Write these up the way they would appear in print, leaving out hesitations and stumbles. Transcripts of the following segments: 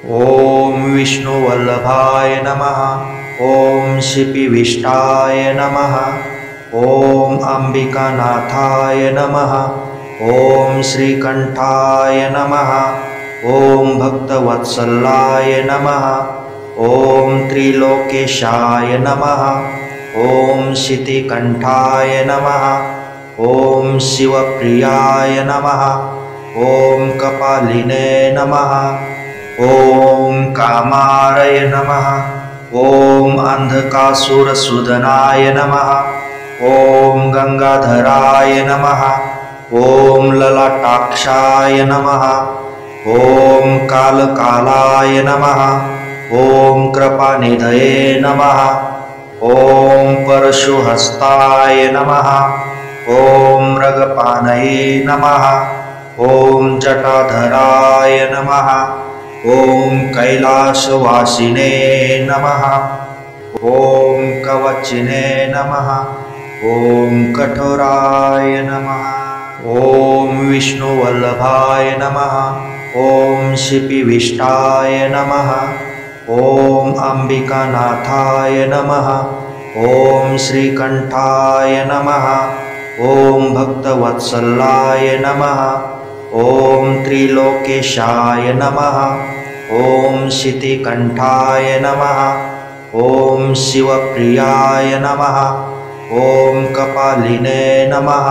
ॐ विष्णुवल्लभाय नमः। ॐ शिपिविष्टाय नमः। ॐ अम्बिकानाथाय नमः। ॐ श्रीकण्ठाय नमः। ॐ भक्तवत्सलाय नमः। ॐ त्रिलोकेशाय नमः। ॐ शितिकण्ठाय नमः। ॐ शिवप्रियाय नमः। ॐ कपालिने नमः। ॐ कामारय नमः। ॐ अंधकासुरसूदनाय नमः। ॐ गंगाधराय नमः। ॐ ललाटाक्षाय नमः। ॐ कालकालाय नमः। ॐ कृपानिधये नमः। ॐ परशुहस्ताय नमः। ॐ मृगपानये नमः। ॐ जटाधराय नमः। ॐ कैलासवासिने नमः। ॐ कवचिने नमः। ॐ कठोराय नमः। ॐ विष्णुवल्लभाय नमः। ॐ शिपिविष्टाय नमः। ॐ अम्बिकानाथाय नमः। ॐ श्रीकण्ठाय नमः। ॐ भक्तवत्सलाय नमः। ॐ त्रिलोकेशाय नमः। ॐ शितिकण्ठाय नमः। ॐ शिवप्रियाय नमः। ॐ कपालिने नमः।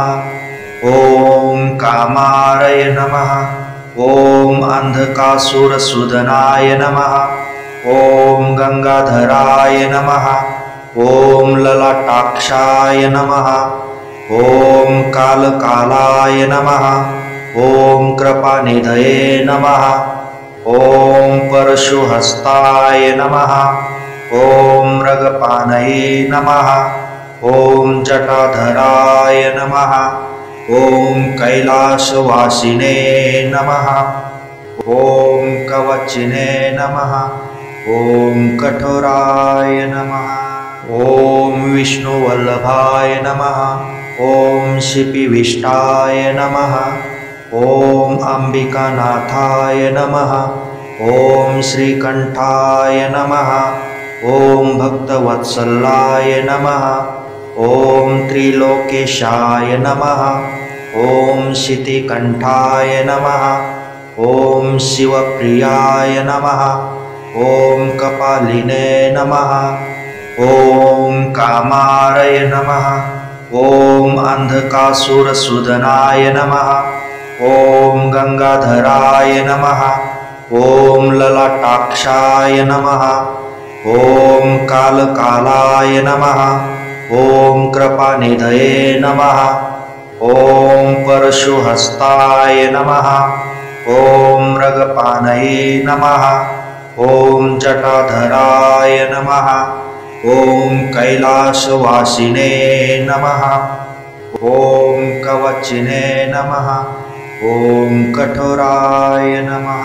ॐ कामारय नमः। ॐ अंधकासुरसूदनाय नमः। ॐ गंगाधराय नमः। ॐ ललाटाक्षाय नमः। ॐ कालकालाय नमः। ॐ कृपानिधये नमः। ॐ परशुहस्ताय नमः। ॐ मृगपानये नमः। ॐ जटाधराय नमः। ॐ कैलासवासिने नमः। ॐ कवचिने नमः। ॐ कठोराय नमः। ॐ विष्णुवल्लभाय नमः। ॐ शिपिविष्टाय नमः। ॐ अम्बिकानाथाय नमः। ॐ श्रीकण्ठाय नमः। ॐ भक्तवत्सलाय नमः। ॐ त्रिलोकेशाय नमः। ॐ शितिकण्ठाय नमः। ॐ शिवप्रियाय नमः। ॐ कपालिने नमः। ॐ कामारय नमः। ॐ अंधकासुरसूदनाय नमः। ॐ गंगाधराय नमः। ॐ ललाटाक्षाय नमः। ॐ कालकालाय नमः। ॐ कृपानिधये नमः। ॐ परशुहस्ताय नमः। ॐ मृगपानये नमः। ॐ जटाधराय नमः। ॐ कैलासवासिने नमः। ॐ कवचिने नमः। ॐ कठोराय नमः।